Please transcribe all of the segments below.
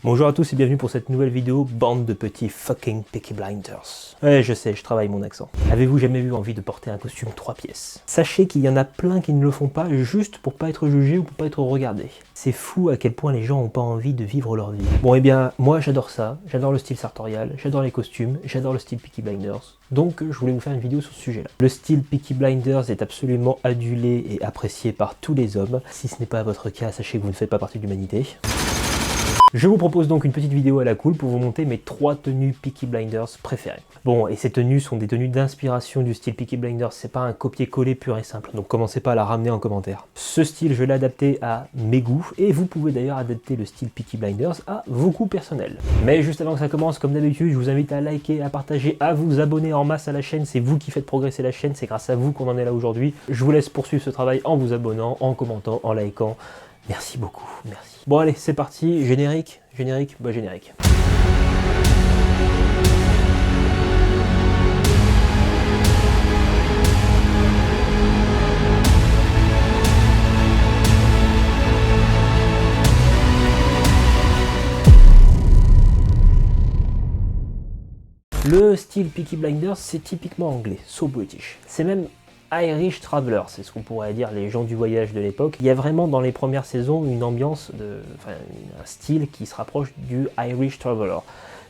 Bonjour à tous et bienvenue pour cette nouvelle vidéo, bande de petits fucking Peaky Blinders. Ouais, je sais, je travaille mon accent. Avez-vous jamais eu envie de porter un costume 3 pièces? Sachez qu'il y en a plein qui ne le font pas juste pour pas être jugés ou pour pas être regardés. C'est fou à quel point les gens n'ont pas envie de vivre leur vie. Bon et bien, moi j'adore ça, j'adore le style sartorial, j'adore les costumes, j'adore le style Peaky Blinders. Donc je voulais vous faire une vidéo sur ce sujet-là. Le style Peaky Blinders est absolument adulé et apprécié par tous les hommes. Si ce n'est pas votre cas, sachez que vous ne faites pas partie de l'humanité. Je vous propose donc une petite vidéo à la cool pour vous montrer mes 3 tenues Peaky Blinders préférées. Bon, et ces tenues sont des tenues d'inspiration du style Peaky Blinders, c'est pas un copier-coller pur et simple, donc commencez pas à la ramener en commentaire. Ce style, je l'ai adapté à mes goûts, et vous pouvez d'ailleurs adapter le style Peaky Blinders à vos goûts personnels. Mais juste avant que ça commence, comme d'habitude, je vous invite à liker, à partager, à vous abonner en masse à la chaîne, c'est vous qui faites progresser la chaîne, c'est grâce à vous qu'on en est là aujourd'hui. Je vous laisse poursuivre ce travail en vous abonnant, en commentant, en likant. Merci beaucoup, merci. Bon allez, c'est parti, générique, générique. Le style Peaky Blinders, c'est typiquement anglais, so British. C'est même Irish Traveler, c'est ce qu'on pourrait dire les gens du voyage de l'époque. Il y a vraiment dans les premières saisons une ambiance, un style qui se rapproche du Irish Traveler.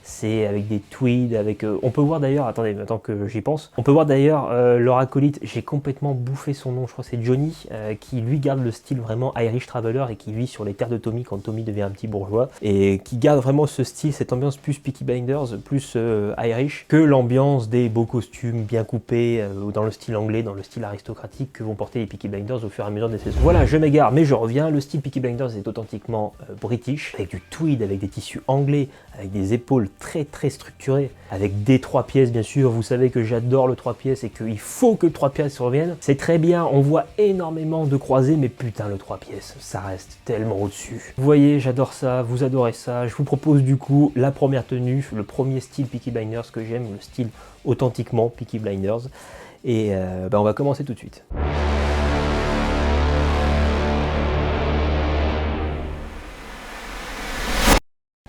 C'est avec des tweeds, avec... on peut voir d'ailleurs, attendez, maintenant que j'y pense, on peut voir d'ailleurs leur acolyte, j'ai complètement bouffé son nom, je crois que c'est Johnny, qui lui garde le style vraiment Irish Traveler et qui vit sur les terres de Tommy quand Tommy devient un petit bourgeois, et qui garde vraiment ce style, cette ambiance plus Peaky Blinders, plus Irish, que l'ambiance des beaux costumes bien coupés, dans le style anglais, dans le style aristocratique que vont porter les Peaky Blinders au fur et à mesure des saisons. Voilà, je m'égare, mais je reviens, le style Peaky Blinders est authentiquement british, avec du tweed, avec des tissus anglais, avec des épaules très structuré, avec des 3 pièces bien sûr, vous savez que j'adore le 3 pièces et qu'il faut que le 3 pièces revienne. C'est très bien, on voit énormément de croisés, mais putain le 3 pièces, ça reste tellement au-dessus. Vous voyez, j'adore ça, vous adorez ça, je vous propose du coup la première tenue, le premier style Peaky Blinders que j'aime, le style authentiquement Peaky Blinders, et on va commencer tout de suite.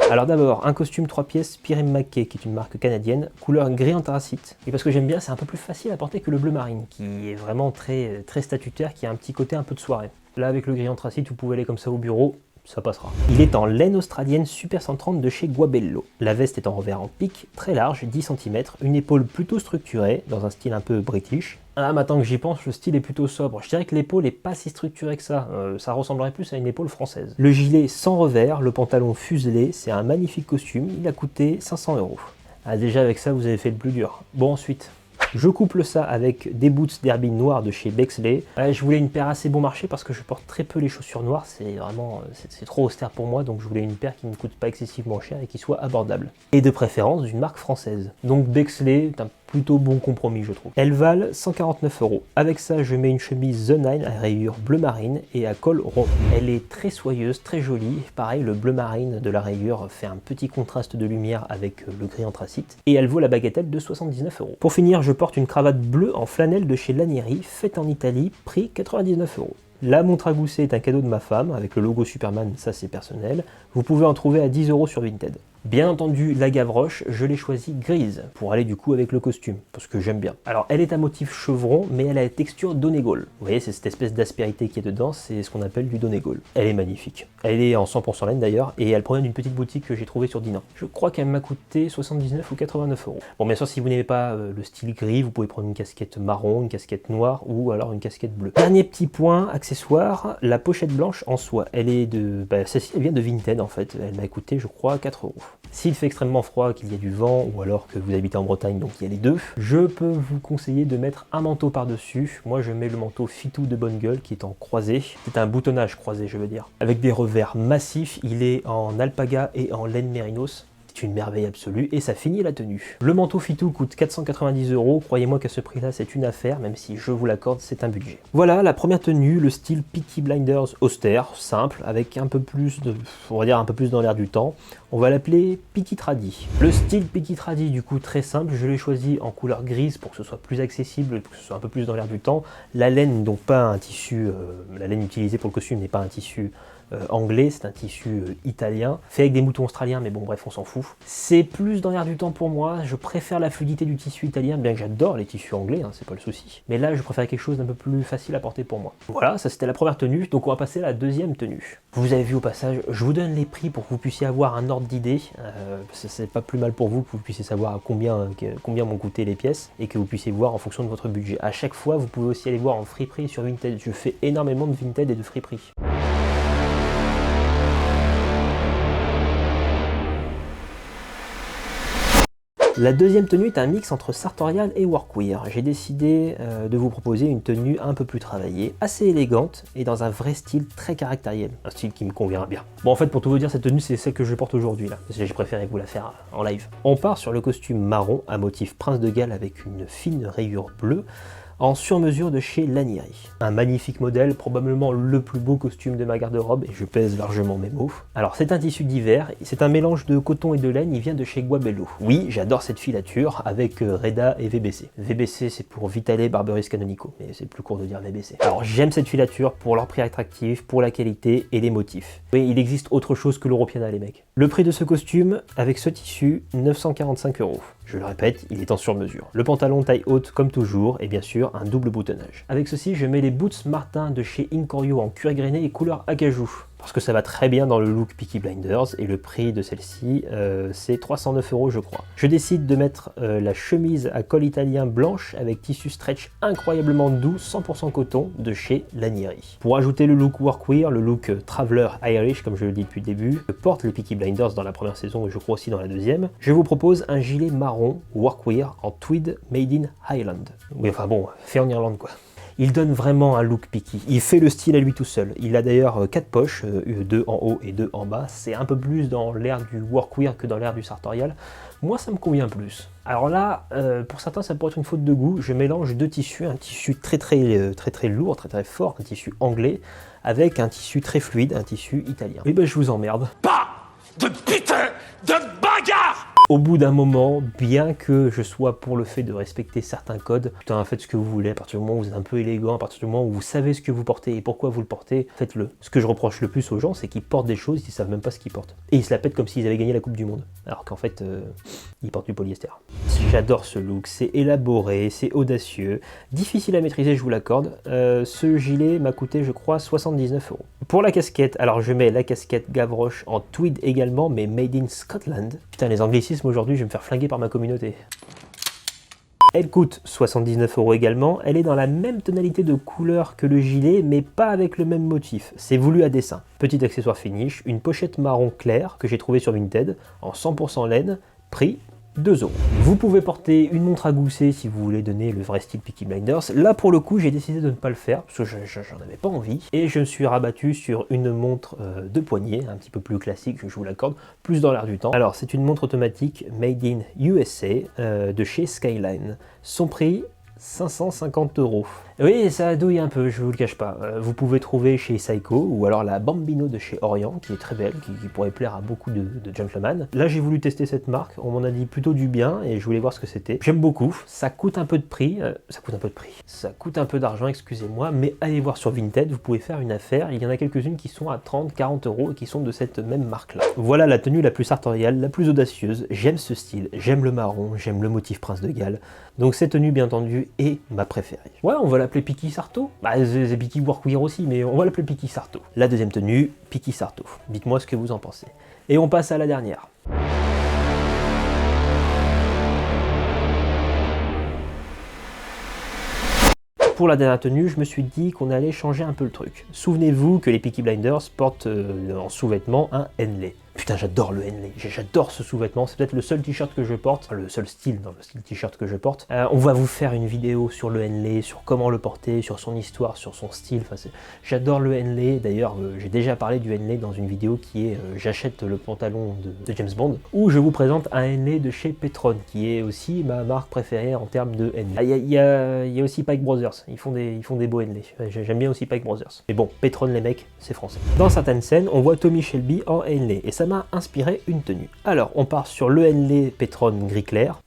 Alors d'abord, un costume 3 pièces Pyram McKay, qui est une marque canadienne, couleur gris anthracite. Et parce que j'aime bien, c'est un peu plus facile à porter que le bleu marine, qui est vraiment très statutaire, qui a un petit côté un peu de soirée. Là, avec le gris anthracite, vous pouvez aller comme ça au bureau, ça passera. Il est en laine australienne Super 130 de chez Guabello. La veste est en revers en pique, très large, 10 cm, une épaule plutôt structurée, dans un style un peu british. Ah, maintenant que j'y pense, le style est plutôt sobre. Je dirais que l'épaule n'est pas si structurée que ça. Ça ressemblerait plus à une épaule française. Le gilet sans revers, le pantalon fuselé, c'est un magnifique costume. Il a coûté 500 €. Ah, déjà avec ça, vous avez fait le plus dur. Bon, ensuite, je couple ça avec des boots derby noirs de chez Bexley. Je voulais une paire assez bon marché parce que je porte très peu les chaussures noires. C'est vraiment, c'est trop austère pour moi. Donc je voulais une paire qui ne coûte pas excessivement cher et qui soit abordable. Et de préférence d'une marque française. Donc Bexley est un plutôt bon compromis je trouve. Elles valent 149 €. Avec ça je mets une chemise The Nine à rayures bleu marine et à col rond. Elle est très soyeuse, très jolie. Pareil, le bleu marine de la rayure fait un petit contraste de lumière avec le gris anthracite. Et elle vaut la bagatelle de 79 €. Pour finir, je porte une cravate bleue en flanelle de chez Lanieri, faite en Italie, prix 99 €. La montre à gousset est un cadeau de ma femme, avec le logo Superman, ça c'est personnel. Vous pouvez en trouver à 10 € sur Vinted. Bien entendu, la Gavroche, je l'ai choisie grise, pour aller du coup avec le costume, parce que j'aime bien. Alors, elle est à motif chevron, mais elle a la texture Donegal. Vous voyez, c'est cette espèce d'aspérité qui est dedans, c'est ce qu'on appelle du Donegal. Elle est magnifique. Elle est en 100% laine d'ailleurs, et elle provient d'une petite boutique que j'ai trouvée sur Dinan. Je crois qu'elle m'a coûté 79 ou 89 €. Bon, bien sûr, si vous n'aimez pas le style gris, vous pouvez prendre une casquette marron, une casquette noire, ou alors une casquette bleue. Dernier petit point, accessoire, la pochette blanche en soie. Elle est de... celle-ci, elle vient de Vinted en fait. Elle m'a coûté, je crois, 4 €. S'il fait extrêmement froid, qu'il y a du vent, ou alors que vous habitez en Bretagne, donc il y a les deux, je peux vous conseiller de mettre un manteau par-dessus. Moi, je mets le manteau Fitou de Bonne Gueule, qui est en croisé. C'est un boutonnage croisé, je veux dire. Avec des revers massifs, il est en alpaga et en laine mérinos. C'est une merveille absolue et ça finit la tenue. Le manteau Fitou coûte 490 €, croyez-moi qu'à ce prix-là c'est une affaire, même si je vous l'accorde c'est un budget. Voilà la première tenue, le style Peaky Blinders austère, simple, avec un peu plus de, on va dire un peu plus dans l'air du temps. On va l'appeler Peaky Tradi. Le style Peaky Tradi du coup très simple, je l'ai choisi en couleur grise pour que ce soit plus accessible, pour que ce soit un peu plus dans l'air du temps. La laine, donc pas un tissu, la laine utilisée pour le costume n'est pas un tissu anglais, c'est un tissu italien, fait avec des moutons australiens, mais bon bref, on s'en fout. C'est plus dans l'air du temps pour moi, je préfère la fluidité du tissu italien, bien que j'adore les tissus anglais, hein, c'est pas le souci. Mais là, je préfère quelque chose d'un peu plus facile à porter pour moi. Voilà, ça c'était la première tenue, donc on va passer à la deuxième tenue. Vous avez vu au passage, je vous donne les prix pour que vous puissiez avoir un ordre d'idée. C'est pas plus mal pour vous que vous puissiez savoir à combien m'ont coûté les pièces et que vous puissiez voir en fonction de votre budget. À chaque fois, vous pouvez aussi aller voir en friperie sur Vinted. Je fais énormément de Vinted et de friperie. La deuxième tenue est un mix entre sartorial et workwear. J'ai décidé de vous proposer une tenue un peu plus travaillée, assez élégante et dans un vrai style très caractériel. Un style qui me convient bien. Bon, en fait, pour tout vous dire, cette tenue, c'est celle que je porte aujourd'hui, là. J'ai préféré vous la faire en live. On part sur le costume marron à motif Prince de Galles avec une fine rayure bleue, en sur-mesure de chez Lanieri. Un magnifique modèle, probablement le plus beau costume de ma garde-robe, et je pèse largement mes mots. Alors c'est un tissu d'hiver, c'est un mélange de coton et de laine, il vient de chez Guabello. Oui, j'adore cette filature avec Reda et VBC. VBC c'est pour Vitale Barberis Canonico, mais c'est plus court de dire VBC. Alors j'aime cette filature pour leur prix attractif, pour la qualité et les motifs. Oui, il existe autre chose que l'Europiana les mecs. Le prix de ce costume, avec ce tissu, 945 €. Je le répète, il est en sur-mesure. Le pantalon taille haute comme toujours, et bien sûr, un double boutonnage. Avec ceci, je mets les boots Martin de chez Incorio en cuir grainé et couleur acajou. Parce que ça va très bien dans le look Peaky Blinders, et le prix de celle-ci, c'est 309 € je crois. Je décide de mettre la chemise à col italien blanche avec tissu stretch incroyablement doux, 100% coton, de chez Lanieri. Pour ajouter le look workwear, le look traveler Irish, comme je le dis depuis le début, que portent les Peaky Blinders dans la première saison et je crois aussi dans la deuxième, je vous propose un gilet marron workwear en tweed made in Highland. Oui, enfin bon, fait en Irlande quoi. Il donne vraiment un look Peaky. Il fait le style à lui tout seul. Il a d'ailleurs 4 poches, 2 en haut et 2 en bas. C'est un peu plus dans l'air du workwear que dans l'air du sartorial. Moi, ça me convient plus. Alors là, pour certains, ça pourrait être une faute de goût. Je mélange deux tissus, un tissu très lourd, très fort, un tissu anglais, avec un tissu très fluide, un tissu italien. Et ben, je vous emmerde. Pas de putain de bagarre! Au bout d'un moment, bien que je sois pour le fait de respecter certains codes, putain, faites ce que vous voulez, à partir du moment où vous êtes un peu élégant, à partir du moment où vous savez ce que vous portez et pourquoi vous le portez, faites-le. Ce que je reproche le plus aux gens, c'est qu'ils portent des choses, ils savent même pas ce qu'ils portent. Et ils se la pètent comme s'ils avaient gagné la Coupe du Monde. Alors qu'en fait, ils portent du polyester. J'adore ce look, c'est élaboré, c'est audacieux, difficile à maîtriser, je vous l'accorde. Ce gilet m'a coûté, je crois, 79 €. Pour la casquette, alors je mets la casquette Gavroche en tweed également, mais made in Scotland. Putain, les anglicismes aujourd'hui, je vais me faire flinguer par ma communauté. Elle coûte 79 € également, elle est dans la même tonalité de couleur que le gilet, mais pas avec le même motif, c'est voulu à dessein. Petit accessoire finish, une pochette marron claire que j'ai trouvée sur Vinted, en 100% laine, prix 2 €. Vous pouvez porter une montre à gousset si vous voulez donner le vrai style Peaky Blinders. Là pour le coup j'ai décidé de ne pas le faire parce que j'en avais pas envie et je me suis rabattu sur une montre de poignet un petit peu plus classique, je vous l'accorde, plus dans l'air du temps. Alors c'est une montre automatique made in USA de chez Skyline. Son prix 550 €. Oui, ça douille un peu, je vous le cache pas. Vous pouvez trouver chez Seiko ou alors la Bambino de chez Orient, qui est très belle, qui pourrait plaire à beaucoup de gentlemen. Là, j'ai voulu tester cette marque, on m'en a dit plutôt du bien et je voulais voir ce que c'était. J'aime beaucoup, ça coûte un peu de prix, ça coûte un peu d'argent, excusez-moi, mais allez voir sur Vinted, vous pouvez faire une affaire. Il y en a quelques-unes qui sont à 30-40 € et qui sont de cette même marque-là. Voilà la tenue la plus sartoriale, la plus audacieuse. J'aime ce style, j'aime le marron, j'aime le motif Prince de Galles. Donc cette tenue, bien entendu, est ma préférée. Ouais, on va l'appeler Peaky Sarto. Bah, c'est Peaky Workwear aussi, mais on va l'appeler Peaky Sarto. La deuxième tenue, Peaky Sarto. Dites-moi ce que vous en pensez. Et on passe à la dernière. Pour la dernière tenue, je me suis dit qu'on allait changer un peu le truc. Souvenez-vous que les Peaky Blinders portent en sous-vêtement un Henley. Putain, j'adore le Henley, j'adore ce sous-vêtement, c'est peut-être le seul t-shirt que je porte, enfin, le seul style dans le style t-shirt que je porte. On va vous faire une vidéo sur le Henley, sur comment le porter, sur son histoire, sur son style. Enfin, j'adore le Henley, d'ailleurs j'ai déjà parlé du Henley dans une vidéo qui est j'achète le pantalon de James Bond, où je vous présente un Henley de chez Petron, qui est aussi ma marque préférée en termes de Henley. Il y a aussi Pike Brothers, ils font des beaux Henley, j'aime bien aussi Pike Brothers. Mais bon, Petron les mecs, c'est français. Dans certaines scènes, on voit Tommy Shelby en Henley, et ça m'a inspiré une tenue. Alors, on part sur le Henley Petron gris clair.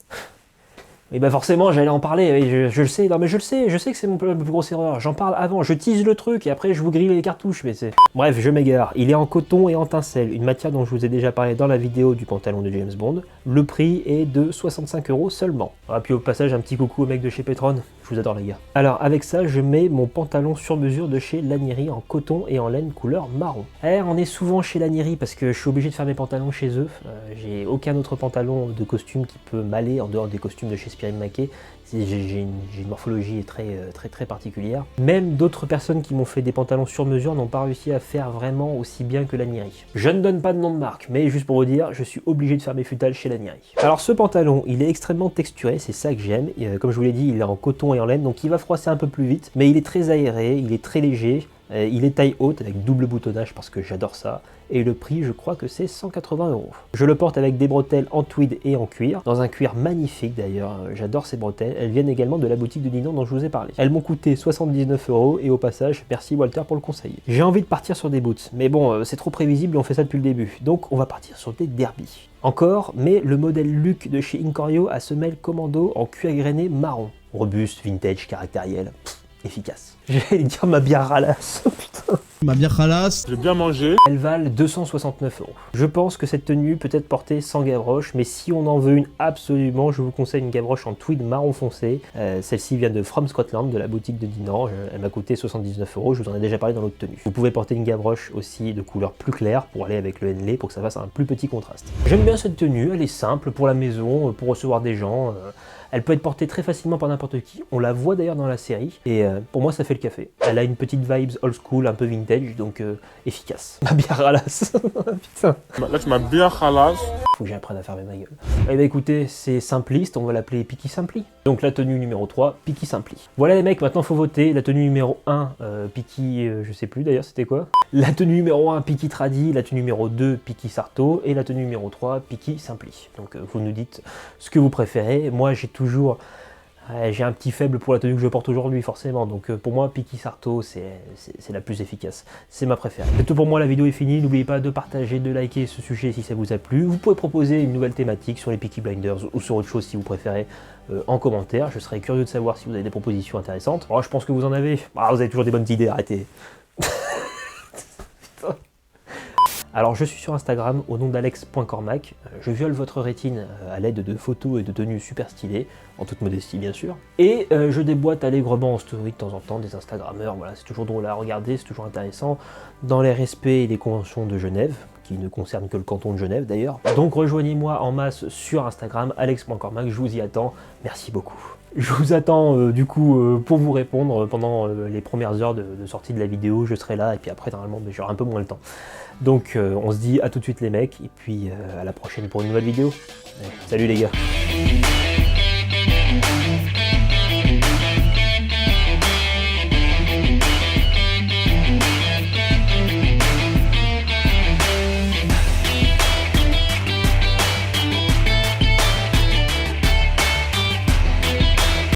Et bah forcément, j'allais en parler, et je le sais, non mais je sais que c'est mon plus grosse erreur, j'en parle avant, je tease le truc et après je vous grille les cartouches, mais c'est... Bref, je m'égare, il est en coton et en tencel, une matière dont je vous ai déjà parlé dans la vidéo du pantalon de James Bond. Le prix est de 65 € seulement. Ah, puis au passage, un petit coucou au mec de chez Petron, je vous adore les gars. Alors avec ça, je mets mon pantalon sur mesure de chez Lanieri en coton et en laine couleur marron. On est souvent chez Lanieri parce que je suis obligé de faire mes pantalons chez eux, j'ai aucun autre pantalon de costume qui peut m'aller en dehors des costumes de chez Spirim Maquet. J'ai une morphologie très particulière. Même d'autres personnes qui m'ont fait des pantalons sur mesure n'ont pas réussi à faire vraiment aussi bien que Lanieri. Je ne donne pas de nom de marque, mais juste pour vous dire, je suis obligé de faire mes futals chez Lanieri. Alors ce pantalon, il est extrêmement texturé, c'est ça que j'aime. Comme je vous l'ai dit, il est en coton et en laine, donc il va froisser un peu plus vite, mais il est très aéré, il est très léger. Il est taille haute avec double boutonnage parce que j'adore ça. Et le prix, je crois que c'est 180 €. Je le porte avec des bretelles en tweed et en cuir, dans un cuir magnifique d'ailleurs, j'adore ces bretelles. Elles viennent également de la boutique de Ninon dont je vous ai parlé. Elles m'ont coûté 79 € et au passage, merci Walter pour le conseil. J'ai envie de partir sur des boots, mais bon, c'est trop prévisible et on fait ça depuis le début. Donc on va partir sur des derbies. Encore, mais le modèle Luc de chez Incorio à semelle commando en cuir grainé marron. Robuste, vintage, caractériel. Efficace. J'allais dire ma bière ralasse, putain. Ma bière ralasse. J'ai bien mangé. Elles valent 269 €. Je pense que cette tenue peut être portée sans gavroche, mais si on en veut une absolument, je vous conseille une gavroche en tweed marron foncé. Celle-ci vient de From Scotland, de la boutique de Dinan. Elle m'a coûté 79 €, je vous en ai déjà parlé dans l'autre tenue. Vous pouvez porter une gavroche aussi de couleur plus claire pour aller avec le henley, pour que ça fasse un plus petit contraste. J'aime bien cette tenue, elle est simple pour la maison, pour recevoir des gens. Elle peut être portée très facilement par n'importe qui, on la voit d'ailleurs dans la série, et pour moi ça fait le café. Elle a une petite vibes old school, un peu vintage, donc efficace. Ma bière ralasse, putain. Là, tu m'as bien ralasse. Faut que j'apprenne à fermer ma gueule. Eh ben écoutez, c'est simpliste, on va l'appeler Piki Simpli. Donc la tenue numéro 3, Piki Simpli. Voilà les mecs, maintenant faut voter. La tenue numéro 1, Piki, je sais plus d'ailleurs c'était quoi. La tenue numéro 1, Piki Tradi, la tenue numéro 2, Piki Sarto, et la tenue numéro 3, Piki Simpli. Donc vous nous dites ce que vous préférez. Moi j'ai toujours... j'ai un petit faible pour la tenue que je porte aujourd'hui forcément, donc pour moi Piki Sarto c'est la plus efficace, c'est ma préférée. C'est tout pour moi, la vidéo est finie, n'oubliez pas de partager, de liker ce sujet si ça vous a plu. Vous pouvez proposer une nouvelle thématique sur les Peaky Blinders ou sur autre chose si vous préférez en commentaire, je serais curieux de savoir si vous avez des propositions intéressantes. Oh, je pense que vous en avez, vous avez toujours des bonnes idées, arrêtez. Alors je suis sur Instagram au nom d'alex.cormac, je viole votre rétine à l'aide de photos et de tenues super stylées, en toute modestie bien sûr, et je déboîte allègrement en story de temps en temps des Instagrammeurs, voilà, c'est toujours drôle à regarder, c'est toujours intéressant, dans les respects et les conventions de Genève, qui ne concernent que le canton de Genève d'ailleurs. Donc rejoignez-moi en masse sur Instagram, alex.cormac, je vous y attends, merci beaucoup. Je vous attends du coup pour vous répondre pendant les premières heures de sortie de la vidéo, je serai là, et puis après normalement j'aurai un peu moins le temps. Donc on se dit à tout de suite les mecs, et puis à la prochaine pour une nouvelle vidéo. Allez, salut les gars.